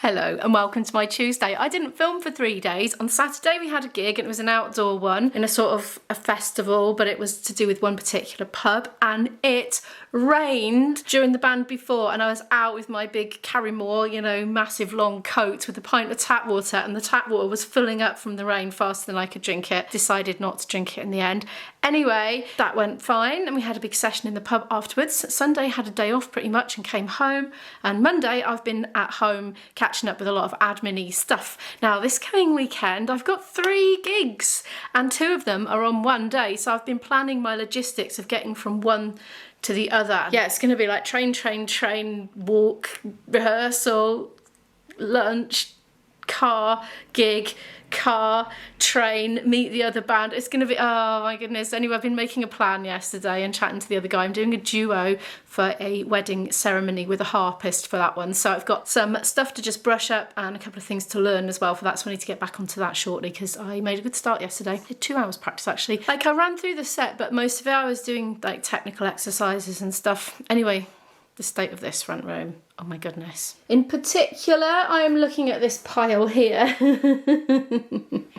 Hello and welcome to my Tuesday. I didn't film for 3 days. On Saturday we had a gig and it was an outdoor one in a sort of a festival, but it was to do with one particular pub, and it rained during the band before, and I was out with my big Carrymore, you know, massive long coat with a pint of tap water, and the tap water was filling up from the rain faster than I could drink it. Decided not to drink it in the end. Anyway, that went fine and we had a big session in the pub afterwards. Sunday had a day off pretty much and came home, and Monday I've been at home catching up with a lot of admin-y stuff. Now this coming weekend I've got 3 gigs and 2 of them are on one day, so I've been planning my logistics of getting from one to the other. Yeah, it's gonna be like train, walk, rehearsal, lunch, car, gig, car, train, meet the other band. It's gonna be, oh my goodness. Anyway, I've been making a plan yesterday and chatting to the other guy. I'm doing a duo for a wedding ceremony with a harpist for that one. So I've got some stuff to just brush up and a couple of things to learn as well for that. So I need to get back onto that shortly because I made a good start yesterday. I did 2 hours practice actually. Like I ran through the set, but most of it I was doing like technical exercises and stuff. Anyway, the state of this front room. Oh my goodness. In particular, I am looking at this pile here.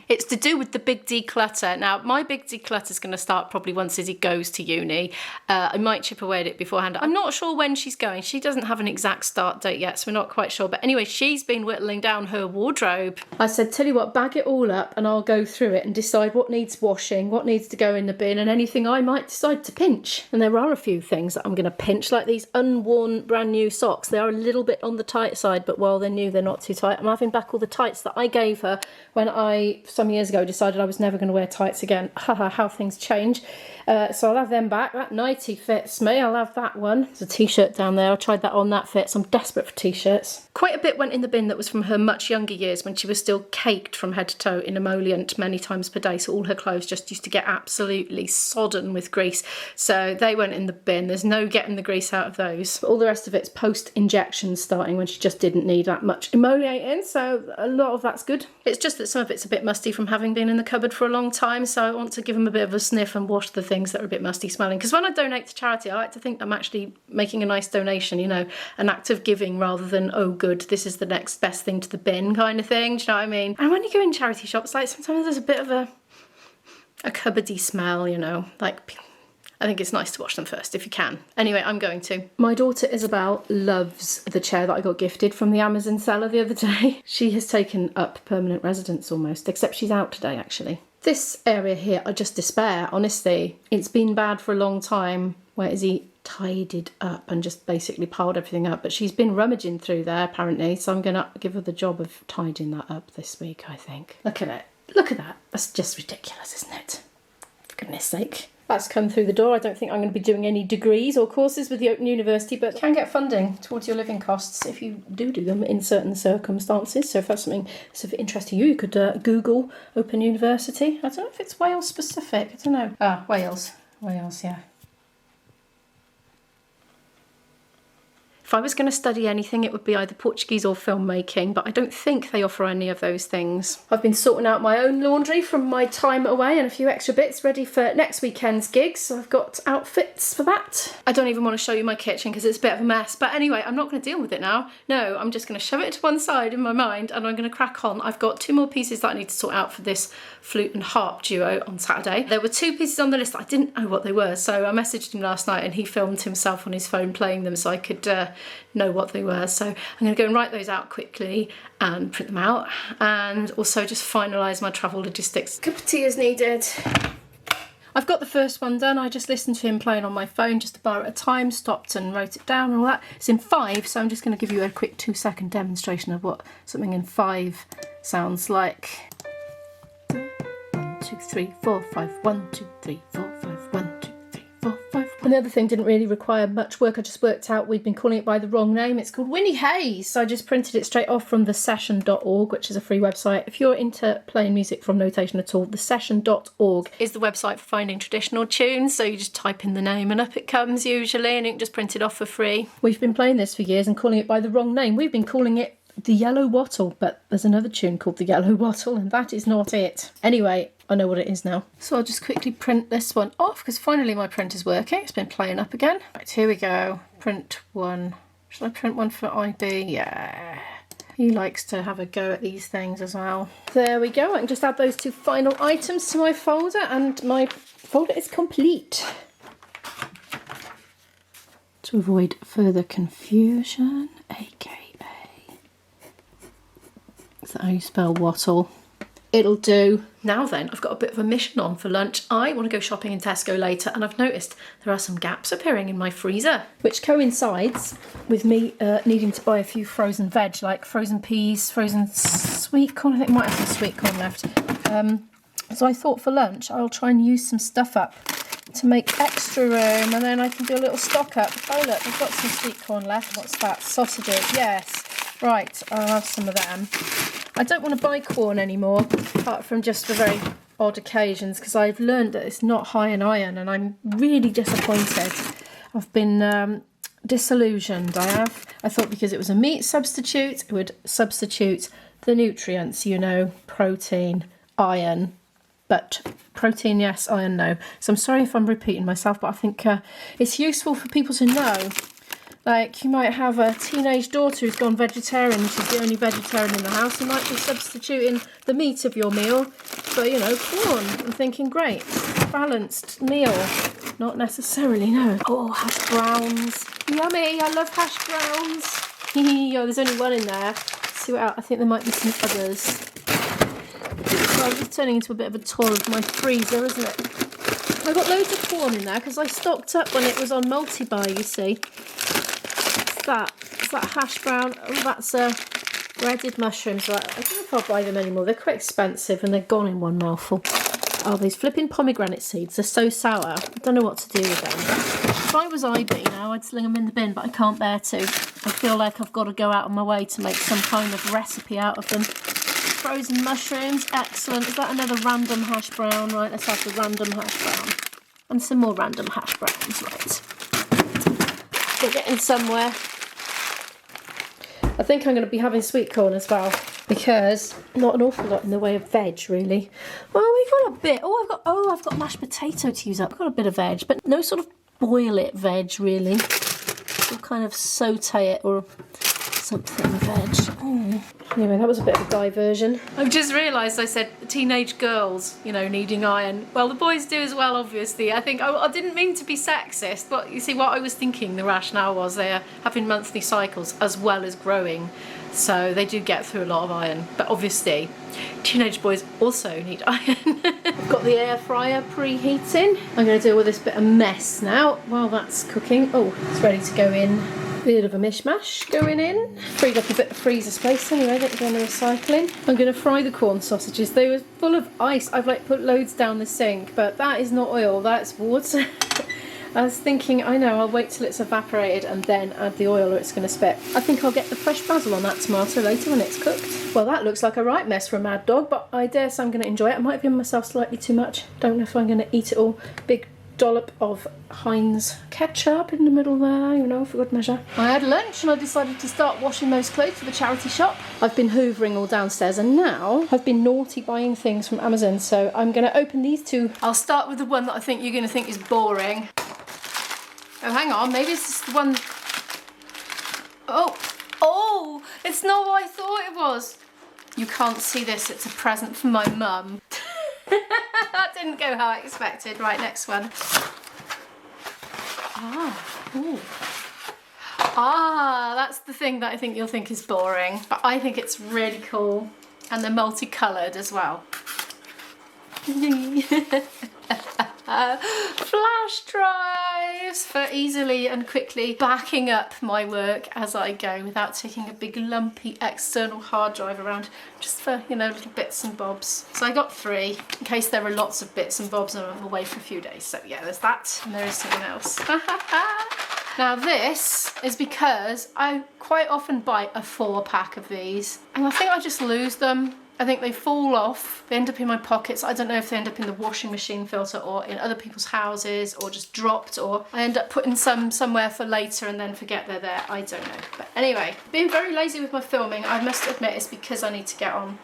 It's to do with the big declutter. Now, my big declutter is going to start probably once Izzy goes to uni. I might chip away at it beforehand. I'm not sure when she's going. She doesn't have an exact start date yet, so we're not quite sure. But anyway, she's been whittling down her wardrobe. I said, tell you what, bag it all up and I'll go through it and decide what needs washing, what needs to go in the bin, and anything I might decide to pinch. And there are a few things that I'm going to pinch, like these unworn brand new socks. They are a little bit on the tight side, but while they're new, they're not too tight. I'm having back all the tights that I gave her when I, some years ago, decided I was never going to wear tights again. Haha, how things change. So I'll have them back. That nightie fits me. I'll have that one. There's a t-shirt down there. I tried that on. That fits. I'm desperate for t-shirts. Quite a bit went in the bin that was from her much younger years when she was still caked from head to toe in emollient many times per day. So all her clothes just used to get absolutely sodden with grease. So they went in the bin. There's no getting the grease out of those. But all the rest of it's post-injection starting when she just didn't need that much emolliating. So a lot of that's good. It's just that some of it's a bit musty from having been in the cupboard for a long time. So I want to give them a bit of a sniff and wash the things that are a bit musty smelling, because when I donate to charity I like to think I'm actually making a nice donation, you know, an act of giving rather than, oh good, this is the next best thing to the bin kind of thing. Do you know what I mean? And when you go in charity shops, like sometimes there's a bit of a cupboardy smell, you know, like I think it's nice to wash them first if you can. Anyway, I'm going to. My daughter Isabel loves the chair that I got gifted from the Amazon seller the other day. She has taken up permanent residence almost, except she's out today actually. This area here, I just despair, honestly. It's been bad for a long time. Where is he? Tidied up and just basically piled everything up. But she's been rummaging through there apparently, so I'm going to give her the job of tidying that up this week, I think. Look at it. Look at that. That's just ridiculous, isn't it? For goodness sake. That's come through the door. I don't think I'm going to be doing any degrees or courses with the Open University, but you can get funding towards your living costs if you do them in certain circumstances. So if that's something that's of interest to you, you could Google Open University. I don't know if it's Wales specific. I don't know. Ah, Wales. Wales, yeah. If I was going to study anything, it would be either Portuguese or filmmaking, but I don't think they offer any of those things. I've been sorting out my own laundry from my time away and a few extra bits ready for next weekend's gigs, so I've got outfits for that. I don't even want to show you my kitchen because it's a bit of a mess, but anyway, I'm not going to deal with it now. No, I'm just going to shove it to one side in my mind and I'm going to crack on. I've got 2 more pieces that I need to sort out for this flute and harp duo on Saturday. There were 2 pieces on the list that I didn't know what they were, so I messaged him last night and he filmed himself on his phone playing them so I could know what they were. So I'm going to go and write those out quickly and print them out, and also just finalise my travel logistics. A cup of tea is needed. I've got the first one done. I just listened to him playing on my phone just a bar at a time, stopped and wrote it down and all that. It's in 5, so I'm just going to give you a quick 2-second demonstration of what something in 5 sounds like. 1, 2, 3, 4, 5. 1, 2, 3, 4, 5. 1, 2, 3, 4, 5. And the other thing didn't really require much work. I just worked out we'd been calling it by the wrong name. It's called Winnie Hayes. So I just printed it straight off from thesession.org, which is a free website. If you're into playing music from notation at all, thesession.org is the website for finding traditional tunes. So you just type in the name and up it comes usually, and you can just print it off for free. We've been playing this for years and calling it by the wrong name. We've been calling it The Yellow Wattle, but there's another tune called The Yellow Wattle and that is not it. Anyway, I know what it is now. So I'll just quickly print this one off because finally my printer's working. It's been playing up again. Right, here we go. Print one. Should I print one for IB? Yeah. He likes to have a go at these things as well. There we go. I can just add those 2 final items to my folder and my folder is complete. To avoid further confusion, aka, is that how you spell wattle? It'll do. Now then, I've got a bit of a mission on for lunch. I want to go shopping in Tesco later, and I've noticed there are some gaps appearing in my freezer, which coincides with me needing to buy a few frozen veg, like frozen peas, frozen sweet corn. I think I might have some sweet corn left. So I thought for lunch I'll try and use some stuff up to make extra room, and then I can do a little stock up. Oh look, I've got some sweet corn left. What's that? Sausages, yes. Right, I'll have some of them. I don't want to buy corn anymore, apart from just for very odd occasions, because I've learned that it's not high in iron, and I'm really disappointed. I've been disillusioned, I have. I thought because it was a meat substitute, it would substitute the nutrients, you know, protein, iron, but protein yes, iron no. So I'm sorry if I'm repeating myself, but I think it's useful for people to know. Like, you might have a teenage daughter who's gone vegetarian and she's the only vegetarian in the house. You might be substituting the meat of your meal for, you know, corn. I'm thinking, great, balanced meal. Not necessarily, no. Oh, hash browns. Yummy, I love hash browns. Oh, there's only one in there. Let's see what else. I think there might be some others. So I'm just turning into a bit of a tour of my freezer, isn't it? I've got loads of corn in there because I stocked up when it was on multi-buy, you see. Is that hash brown? Oh, that's breaded mushrooms. Right, I don't know if I'll buy them anymore. They're quite expensive and they're gone in one mouthful. Oh, these flipping pomegranate seeds. They're so sour. I don't know what to do with them. If I was IB now, I'd sling them in the bin, but I can't bear to. I feel like I've got to go out of my way to make some kind of recipe out of them. Frozen mushrooms. Excellent. Is that another random hash brown? Right, let's have the random hash brown. And some more random hash browns. Right. We're getting somewhere. I think I'm going to be having sweet corn as well, because not an awful lot in the way of veg, really. Well, we've got a bit. I've got mashed potato to use up. I've got a bit of veg, but no sort of boil it veg, really. We'll kind of saute it or something veg. Anyway, that was a bit of a diversion. I've just realised I said teenage girls, you know, needing iron. Well, the boys do as well, obviously. I think I didn't mean to be sexist, but you see what I was thinking the rationale was they're having monthly cycles as well as growing. So they do get through a lot of iron. But obviously, teenage boys also need iron. I've got the air fryer preheating. I'm going to deal with this bit of mess now while that's cooking. Oh, it's ready to go in. Bit of a mishmash going in. Freed up a bit of freezer space anyway, that can go in the recycling. I'm going to fry the corn sausages. They were full of ice. I've like put loads down the sink, but that is not oil, that's water. I was thinking, I know, I'll wait till it's evaporated and then add the oil or it's going to spit. I think I'll get the fresh basil on that tomato later when it's cooked. Well, that looks like a right mess for a mad dog, but I dare say I'm going to enjoy it. I might have given myself slightly too much. Don't know if I'm going to eat it all. Big dollop of Heinz ketchup in the middle there, you know, for good measure. I had lunch and I decided to start washing those clothes for the charity shop. I've been hoovering all downstairs and now I've been naughty buying things from Amazon, so I'm going to open these two. I'll start with the one that I think you're going to think is boring. Oh, hang on, maybe this is the one... Oh, it's not what I thought it was. You can't see this, it's a present for my mum. That didn't go how I expected. Right, next one. That's the thing that I think you'll think is boring, but I think it's really cool, and they're multicoloured as well. Flash drives for easily and quickly backing up my work as I go without taking a big lumpy external hard drive around, just for, you know, little bits and bobs. So I got 3 in case there are lots of bits and bobs and I'm away for a few days. So yeah, there's that, and there is something else. Now this is because I quite often buy a 4-pack of these and I think I just lose them. I think they fall off, they end up in my pockets. I don't know if they end up in the washing machine filter or in other people's houses or just dropped, or I end up putting some somewhere for later and then forget they're there. I don't know. But anyway, being very lazy with my filming, I must admit it's because I need to get on.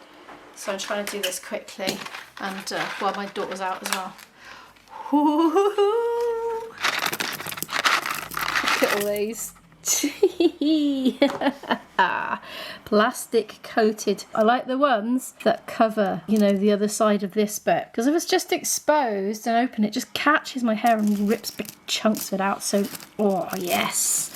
So I'm trying to do this quickly and while my daughter's out as well. Look at all these. Plastic coated. I like the ones that cover, you know, the other side of this bit, because if it's just exposed and open, it just catches my hair and rips big chunks of it out. So, oh yes.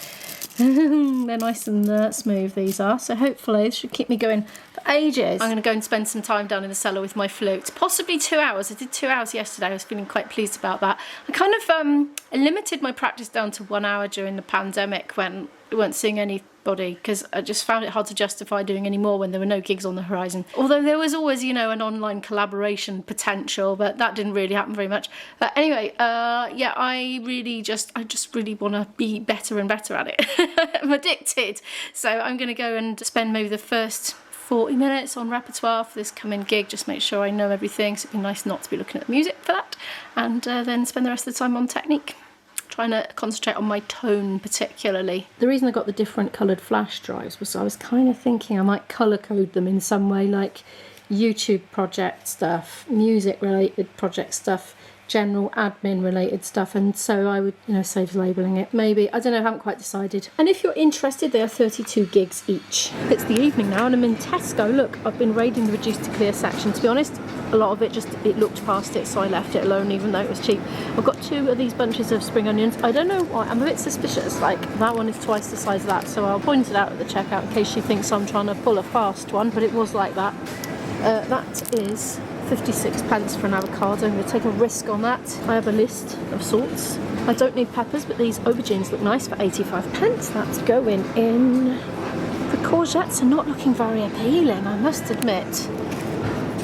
They're nice and smooth, these are, so hopefully this should keep me going for ages. I'm going to go and spend some time down in the cellar with my flute, possibly 2 hours. I did 2 hours yesterday. I was feeling quite pleased about that. I kind of limited my practice down to 1 hour during the pandemic when we weren't seeing anybody, because I just found it hard to justify doing any more when there were no gigs on the horizon. Although there was always, you know, an online collaboration potential, but that didn't really happen very much. But anyway, yeah, I just really want to be better and better at it. I'm addicted. So I'm going to go and spend maybe the first 40 minutes on repertoire for this coming gig, just make sure I know everything, so it'd be nice not to be looking at the music for that, and then spend the rest of the time on technique. Trying to concentrate on my tone particularly. The reason I got the different coloured flash drives was I was kind of thinking I might colour code them in some way, like YouTube project stuff, music related project stuff, general admin related stuff, and so I would, you know, save labelling it. Maybe, I don't know, I haven't quite decided. And if you're interested, they are 32 gigs each. It's the evening now and I'm in Tesco. Look, I've been raiding the reduced to clear section. To be honest, a lot of it just, it looked past it, so I left it alone even though it was cheap. I've got 2 of these bunches of spring onions. I don't know why, I'm a bit suspicious, like that one is twice the size of that, so I'll point it out at the checkout in case she thinks I'm trying to pull a fast one, but it was like that. That is 56 pence for an avocado. I'm going to take a risk on that. I have a list of sorts. I don't need peppers, but these aubergines look nice for 85 pence. That's going in. The courgettes are not looking very appealing, I must admit.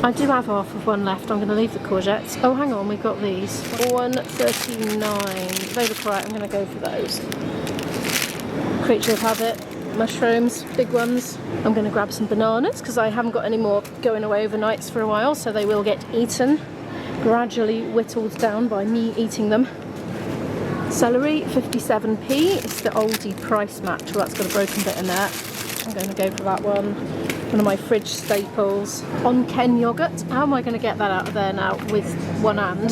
I do have half of one left. I'm going to leave the courgettes. Oh, hang on, we've got these. 1.39. They look right, I'm going to go for those. Creature of habit. Mushrooms, big ones. I'm going to grab some bananas because I haven't got any more going away overnights for a while, so they will get eaten, gradually whittled down by me eating them. Celery, 57p. It's the oldie price match. Well, that's got a broken bit in there. I'm going to go for that one. One of my fridge staples. On Ken yogurt. How am I going to get that out of there now with one hand?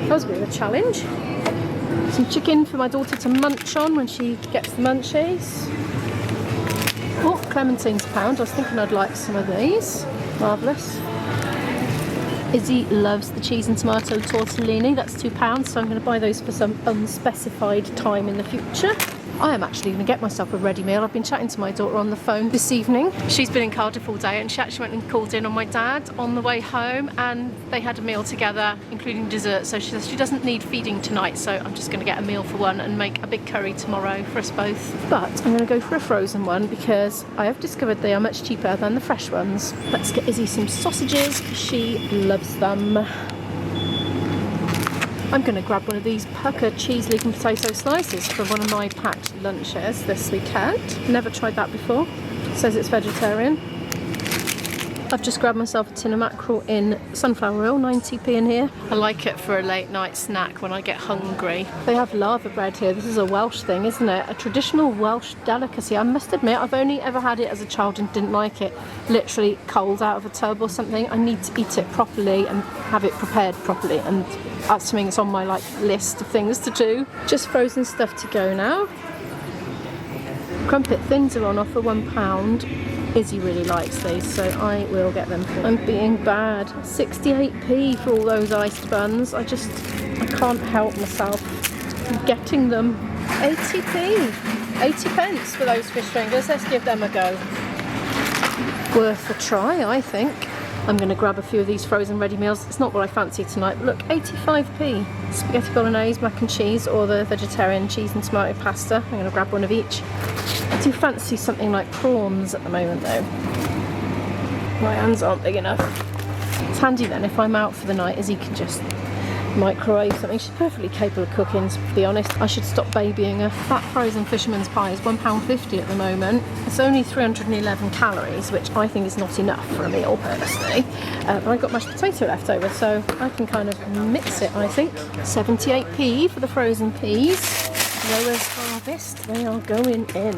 That was a bit of a challenge. Some chicken for my daughter to munch on when she gets the munchies. Oh, clementines a pound. I was thinking I'd like some of these. Marvellous. Izzy loves the cheese and tomato tortellini. That's £2, so I'm going to buy those for some unspecified time in the future. I am actually going to get myself a ready meal. I've been chatting to my daughter on the phone this evening. She's been in Cardiff all day and she actually went and called in on my dad on the way home, and they had a meal together, including dessert. So she says she doesn't need feeding tonight, so I'm just going to get a meal for one and make a big curry tomorrow for us both. But I'm going to go for a frozen one because I have discovered they are much cheaper than the fresh ones. Let's get Izzy some sausages. She loves them. I'm going to grab one of these pucker cheese, leek and potato slices for one of my packed lunches this weekend. Never tried that before. It says it's vegetarian. I've just grabbed myself a tin of mackerel in sunflower oil, 90p in here. I like it for a late night snack when I get hungry. They have lava bread here. This is a Welsh thing, isn't it? A traditional Welsh delicacy. I must admit, I've only ever had it as a child and didn't like it. Literally cold out of a tub or something. I need to eat it properly and have it prepared properly, and that's something that's on my list of things to do. Just frozen stuff to go now. Crumpet thins are on offer, £1. Izzy really likes these, so I will get them. I'm being bad. 68p for all those iced buns. I can't help myself getting them. 80p. 80 pence for those fish fingers. Let's give them a go. Worth a try, I think. I'm going to grab a few of these frozen ready meals. It's not what I fancy tonight, but look, 85p. Spaghetti bolognese, mac and cheese, or the vegetarian cheese and tomato pasta. I'm going to grab one of each. I do fancy something like prawns at the moment though. My hands aren't big enough. It's handy then if I'm out for the night, Izzy can just microwave something. She's perfectly capable of cooking, to be honest. I should stop babying her. That frozen fisherman's pie is £1.50 at the moment. It's only 311 calories, which I think is not enough for a meal, personally. But I've got mashed potato left over, so I can kind of mix it, I think. 78p for the frozen peas. Lowers Harvest, they are going in.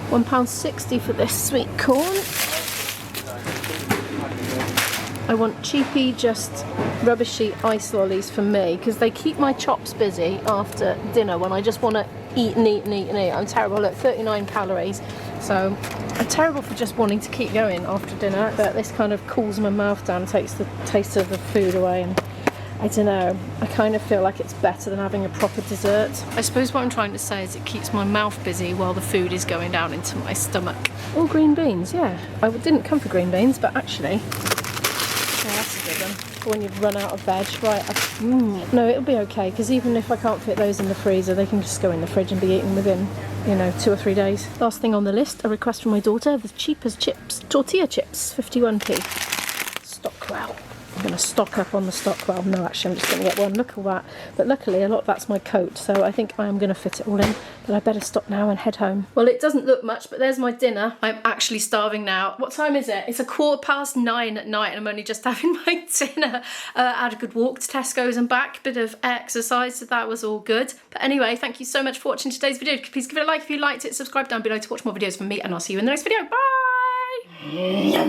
£1.60 for this sweet corn. I want cheapy, just rubbishy ice lollies for me, because they keep my chops busy after dinner when I just want to eat and eat and eat and eat. I'm terrible. Look, 39 calories. So I'm terrible for just wanting to keep going after dinner, but this kind of cools my mouth down, takes the taste of the food away, and I don't know, I kind of feel like it's better than having a proper dessert. I suppose what I'm trying to say is it keeps my mouth busy while the food is going down into my stomach. Oh, green beans, yeah. I didn't come for green beans, but actually, yeah, that's a good one. For when you've run out of veg, right? No, it'll be okay, because even if I can't fit those in the freezer, they can just go in the fridge and be eaten within, you know, 2 or 3 days. Last thing on the list, a request from my daughter, the cheap as chips, tortilla chips, 51p. Stockwell. I'm going to stock up on the Stockwell. No, actually, I'm just going to get one. Look at that. But luckily, a lot of that's my coat, so I think I am going to fit it all in. But I better stop now and head home. Well, it doesn't look much, but there's my dinner. I'm actually starving now. What time is it? It's 9:15 at night, and I'm only just having my dinner. I had a good walk to Tesco's and back. Bit of exercise, so that was all good. But anyway, thank you so much for watching today's video. Please give it a like if you liked it. Subscribe down below to watch more videos from me, and I'll see you in the next video. Bye!